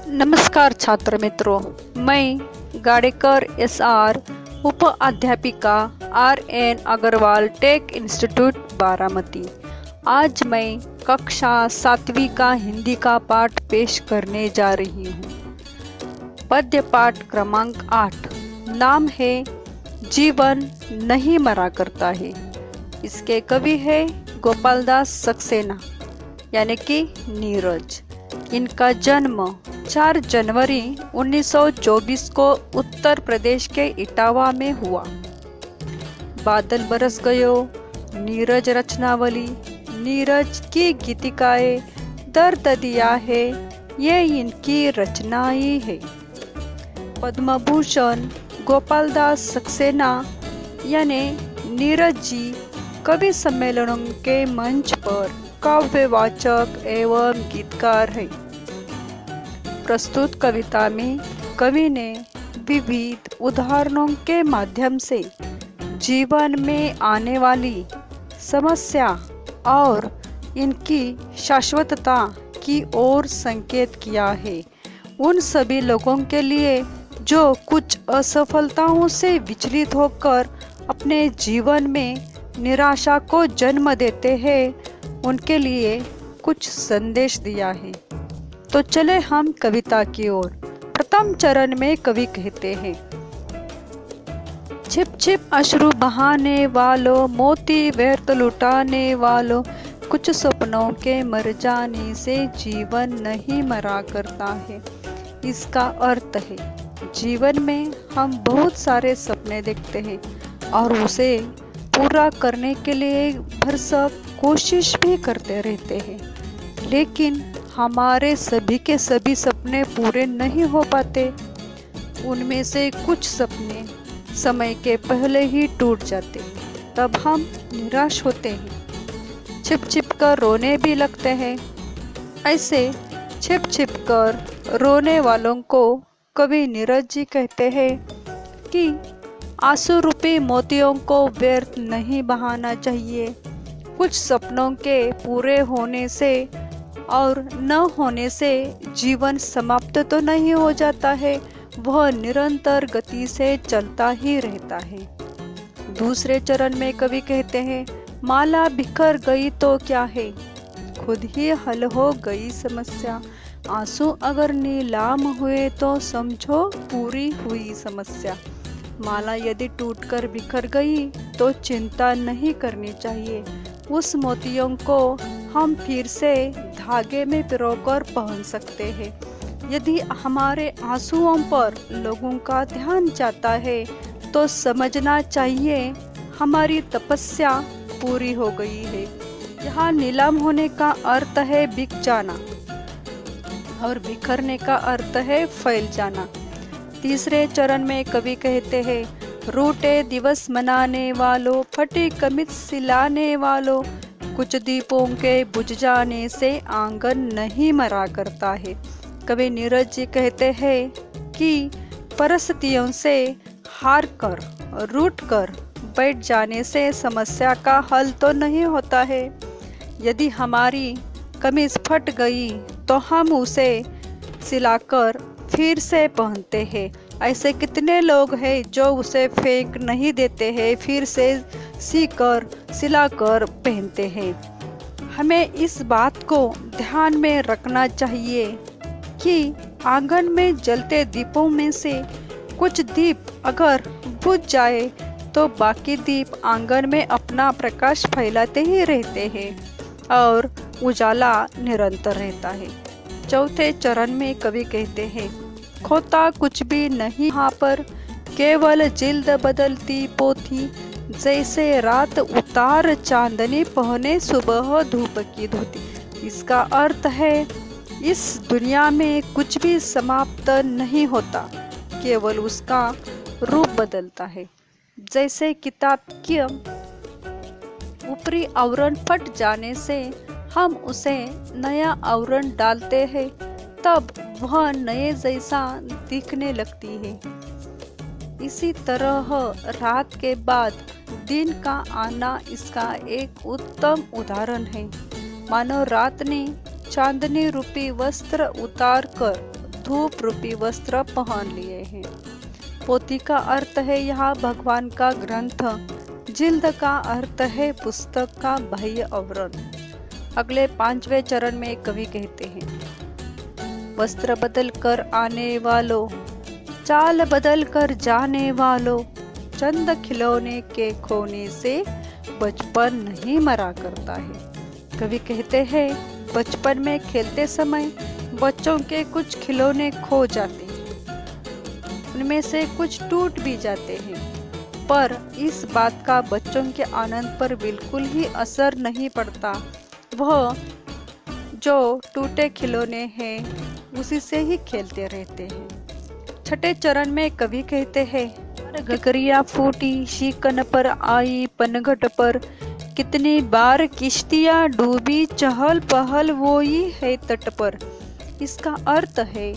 नमस्कार छात्र मित्रों, मैं गाड़ेकर SR उप अध्यापिका RN Agarwal tech institute Baramati. आज मैं कक्षा 7वीं का हिंदी का पाठ पेश करने जा रही हूँ। पद्य पाठ क्रमांक 8, नाम है जीवन नहीं मरा करता है। इसके कवि है गोपालदास सक्सेना यानी कि नीरज। इनका जन्म 4 जनवरी 1924 को उत्तर प्रदेश के इटावा में हुआ। बादल बरस गयो, नीरज रचनावली, नीरज की गीतिकाएं, दर्द दिया है, ये इनकी रचना ही है। पद्म भूषण गोपालदास सक्सेना यानी नीरज जी कवि सम्मेलनों के मंच पर काव्यवाचक एवं गीतकार है। प्रस्तुत कविता में कवि ने विविध उदाहरणों के माध्यम से जीवन में आने वाली समस्या और इनकी शाश्वतता की ओर संकेत किया है। उन सभी लोगों के लिए जो कुछ असफलताओं से विचलित होकर अपने जीवन में निराशा को जन्म देते हैं, उनके लिए कुछ संदेश दिया है। तो चले हम कविता की ओर। प्रथम चरण में कवि कहते हैं, छिप छिप अश्रु बहाने वालों, मोती व्यर्थ लुटाने वालों, कुछ सपनों के मर जाने से जीवन नहीं मरा करता है। इसका अर्थ है जीवन में हम बहुत सारे सपने देखते हैं और उसे पूरा करने के लिए भरसक कोशिश भी करते रहते हैं, लेकिन हमारे सभी के सभी सपने पूरे नहीं हो पाते। उनमें से कुछ सपने समय के पहले ही टूट जाते, तब हम निराश होते हैं, छिप छिप कर रोने भी लगते हैं। ऐसे छिप छिप कर रोने वालों को कवि नीरज जी कहते हैं कि आंसू रूपी मोतियों को व्यर्थ नहीं बहाना चाहिए। कुछ सपनों के पूरे होने से और न होने से जीवन समाप्त तो नहीं हो जाता है, वह निरंतर गति से चलता ही रहता है। दूसरे चरण में कवि कहते हैं, माला बिखर गई तो क्या है, खुद ही हल हो गई समस्या। आंसू अगर नीलाम हुए तो समझो पूरी हुई समस्या। माला यदि टूटकर बिखर गई तो चिंता नहीं करनी चाहिए। उस मोतियों को हम फिर से धागे में पिरोकर पहन सकते हैं। यदि हमारे आंसुओं पर लोगों का ध्यान जाता है तो समझना चाहिए हमारी तपस्या पूरी हो गई है। यहाँ नीलाम होने का अर्थ है बिक जाना और बिखरने का अर्थ है फैल जाना। तीसरे चरण में कवि कहते हैं, रूठे दिवस मनाने वालों, फटी कमीज सिलाने वालों, कुछ दीपों के बुझ जाने से आंगन नहीं मरा करता है। कवि नीरज जी कहते हैं कि परिस्थितियों से हार कर रूठ कर बैठ जाने से समस्या का हल तो नहीं होता है। यदि हमारी कमीज फट गई तो हम उसे सिलाकर फिर से पहनते हैं। ऐसे कितने लोग हैं जो उसे फेंक नहीं देते हैं, फिर से सीकर सिलाकर पहनते हैं। हमें इस बात को ध्यान में रखना चाहिए कि आंगन में जलते दीपों में से कुछ दीप अगर बुझ जाए तो बाकी दीप आंगन में अपना प्रकाश फैलाते ही रहते हैं और उजाला निरंतर रहता है। चौथे चरण में कवि कहते हैं, खोता कुछ भी नहीं यहाँ पर, केवल जिल्द बदलती पोथी, जैसे रात उतार चांदनी पहने सुबह धूप की धोती। इसका अर्थ है इस दुनिया में कुछ भी समाप्त नहीं होता, केवल उसका रूप बदलता है। जैसे किताब के ऊपरी आवरण फट जाने से हम उसे नया आवरण डालते हैं, तब वह नए जैसा दिखने लगती है। इसी तरह रात के बाद दिन का आना इसका एक उत्तम उदाहरण है। मानो रात ने चांदनी रूपी वस्त्र उतार कर धूप रूपी वस्त्र पहन लिए हैं। पोथी का अर्थ है यहाँ भगवान का ग्रंथ, जिल्द का अर्थ है पुस्तक का बाह्य आवरण। अगले 5वें चरण में कवि कहते हैं, वस्त्र बदल कर आने वालों, चाल बदल कर जाने वालों, चंद खिलौने के खोने से बचपन नहीं मरा करता है। कवि कहते हैं, बचपन में खेलते समय बच्चों के कुछ खिलौने खो जाते हैं, उनमें से कुछ टूट भी जाते हैं, पर इस बात का बच्चों के आनंद पर बिल्कुल ही असर नहीं पड़ता। वह जो टूटे खिलौने हैं उसी से ही खेलते रहते हैं। 6ठे चरण में कवि कहते हैं, गगरिया फूटी शिकन पर आई पनघट पर, कितनी बार किश्तियां डूबी चहल पहल वोई है तट पर। इसका अर्थ है,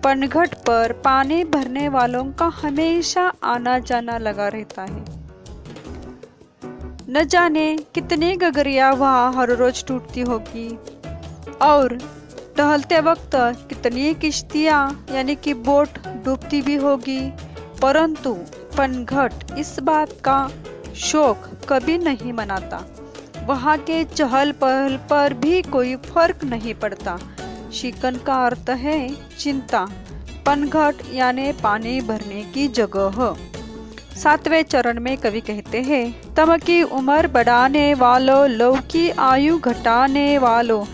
पनघट पर पानी भरने वालों का हमेशा आना जाना लगा रहता है। न जाने कितनी गगरिया वहाँ हर रोज टूटती होगी और टहलते वक्त कितनी किश्तियां यानी कि बोट डूबती भी होगी, परंतु पनघट इस बात का शौक कभी नहीं मनाता। वहाँ के चहल पहल पर भी कोई फर्क नहीं पड़ता। शिकन का अर्थ है चिंता, पनघट यानी पानी भरने की जगह। 7वें चरण में कवि कहते हैं, तम की उम्र बढ़ाने वालों, लव की आयु घटाने वालों,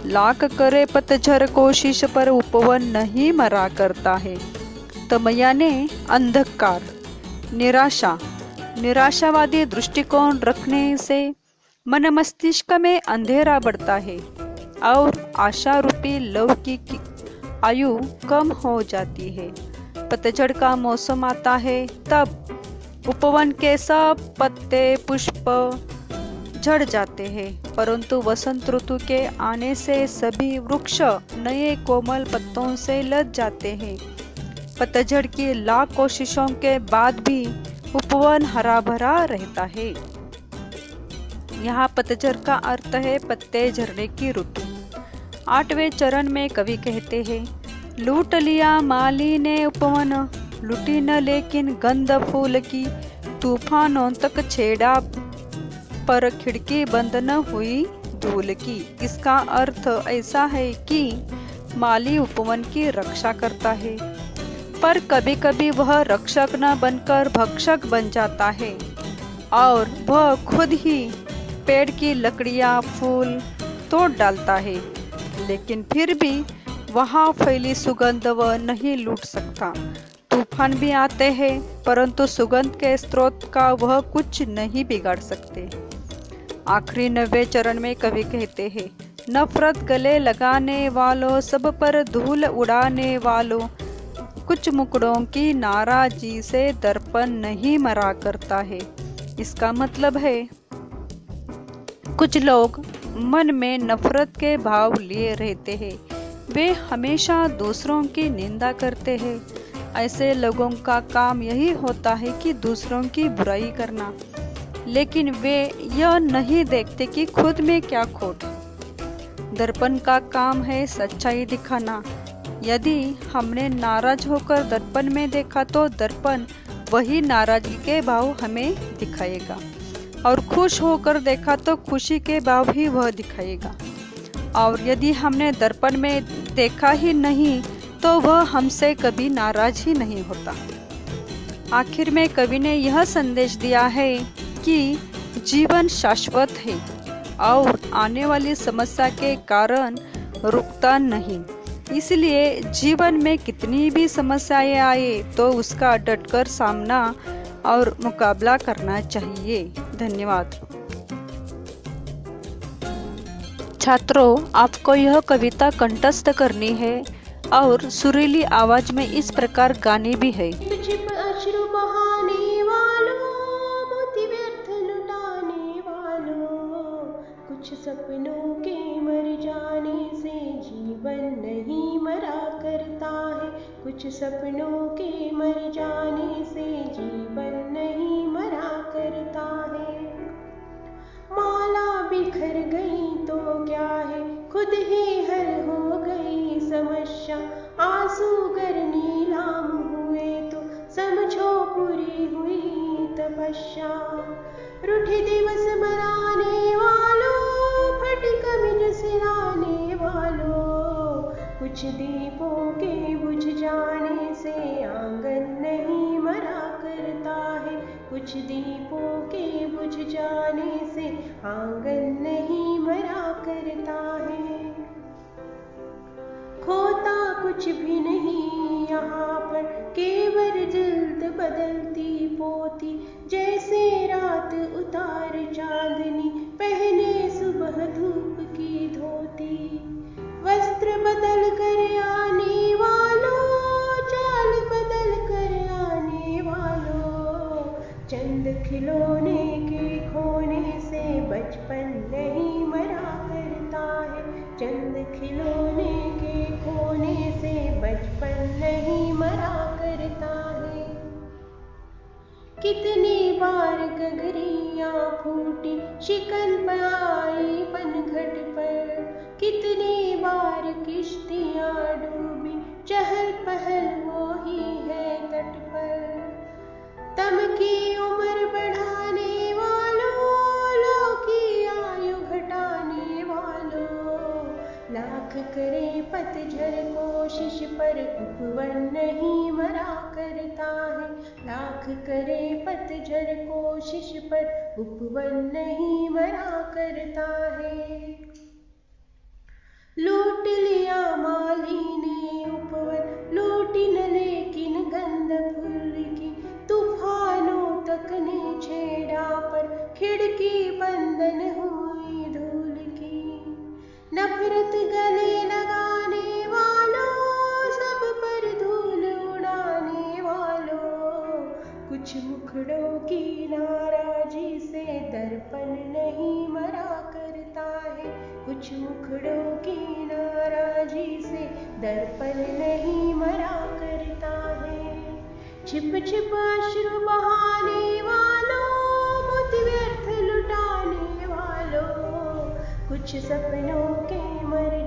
लाख करे पतझर कोशिश पर उपवन नहीं मरा करता है। तम यानी अंधकार, निराशा। निराशावादी दृष्टिकोण रखने से मन मस्तिष्क में अंधेरा बढ़ता है और आशा रूपी लव की आयु कम हो जाती है। पतझड़ का मौसम आता है, तब उपवन के सब पत्ते पुष्प झड़ जाते हैं, परंतु वसंत ऋतु के आने से सभी वृक्ष नए कोमल पत्तों से लद जाते हैं। पतझड़ की लाख कोशिशों के बाद भी उपवन हरा भरा रहता है। यहाँ पतझड़ का अर्थ है पत्ते झड़ने की ऋतु। 8वें चरण में कवि कहते हैं, लूट लिया माली ने उपवन, लुटी न लेकिन गंध फूल की, तूफानों तक छेड़ा पर खिड़की बंद न हुई धूल की। इसका अर्थ ऐसा है कि माली उपवन की रक्षा करता है, पर कभी कभी वह रक्षक न बनकर भक्षक बन जाता है और वह खुद ही पेड़ की लकड़ियां फूल तोड़ डालता है, लेकिन फिर भी वहाँ फैली सुगंध वह नहीं लूट सकता। तूफान भी आते हैं, परंतु सुगंध के स्रोत का वह कुछ नहीं बिगाड़ सकते। आखिरी 9वें चरण में कवि कहते हैं, नफरत गले लगाने वालों, सब पर धूल उड़ाने वालों, कुछ मुकड़ों की नाराजी से दर्पण नहीं मरा करता है। इसका मतलब है, कुछ लोग मन में नफरत के भाव लिए रहते हैं, वे हमेशा दूसरों की निंदा करते हैं। ऐसे लोगों का काम यही होता है कि दूसरों की बुराई करना, लेकिन वे यह नहीं देखते कि खुद में क्या खोट है। दर्पण का काम है सच्चाई दिखाना। यदि हमने नाराज होकर दर्पण में देखा तो दर्पण वही नाराजगी के भाव हमें दिखाएगा, और खुश होकर देखा तो खुशी के भाव ही वह दिखाएगा। और यदि हमने दर्पण में देखा ही नहीं तो वह हमसे कभी नाराज ही नहीं होता। आखिर में कवि ने यह संदेश दिया है कि जीवन शाश्वत है और आने वाली समस्या के कारण रुकता नहीं। इसलिए जीवन में कितनी भी समस्याएं आए तो उसका डटकर सामना और मुकाबला करना चाहिए। धन्यवाद। छात्रों, आपको यह कविता कंठस्थ करनी है और सुरीली आवाज में इस प्रकार गानी भी है। अश्रु बहाने वालों, मोती व्यर्थ लुटाने वालों, कुछ सपनों के मर जाने से जीवन नहीं मरा करता है। कुछ सपनों के मर जाने से जीवन नहीं मरा करता है। माला बिखर गई तो क्या है, खुद ही हल हो गई समस्या। आंसू पूरी हुई तपस्या। रूठे दिवस मनाने वालों, फटी कमीज सिलाने वालों, कुछ दीपों के बुझ जाने से आंगन नहीं मरा करता है। कुछ दीपों के बुझ जाने से आंगन नहीं मरा करता है। खोता कुछ भी नहीं यहाँ पर, केवल जल्द बदलती पोती। जैसे रात उतार चांदनी, पहने सुबह धूप की धोती। वस्त्र बदल कर आने वालों, चाल बदल कर आने वालों, चंद खिलौने के खोने से बचपन नहीं मरा करता है। चंद खिलौने के खोने से बचपन नहीं मरा करता है। कितनी बार गगरियां फूटी, शिकन पर आई पनघट पर। कितनी बार किश्तियां डूबी, चहल पहल वो ही है तट पर। तम की उम्र बढ़ाने वालों, लो की आयु घटाने वालों, लाख करे पतझड़ कोशिश पर उपवन नहीं मरा करता है। लाख करे पतझड़ कोशिश पर उपवन नहीं मरा करता है। लूट लिया माली ने उपवन, लूटी न लेकिन गंध फूल की। तूफानों तक ने छेड़ा पर खिड़की बंधन हुई धूल की। नफरत गले लगाने वालों, सब पर धूल उड़ाने वालों, कुछ मुखड़ों की नाराजी से दर्पण नहीं मरा करता है। कुछ मुखड़ों की नाराजी से दर्पण नहीं मरा करता है। छिप छिप अश्रु बहाने वालों, मोती व्यर्थ लुटाने वालों, कुछ सपनों के मर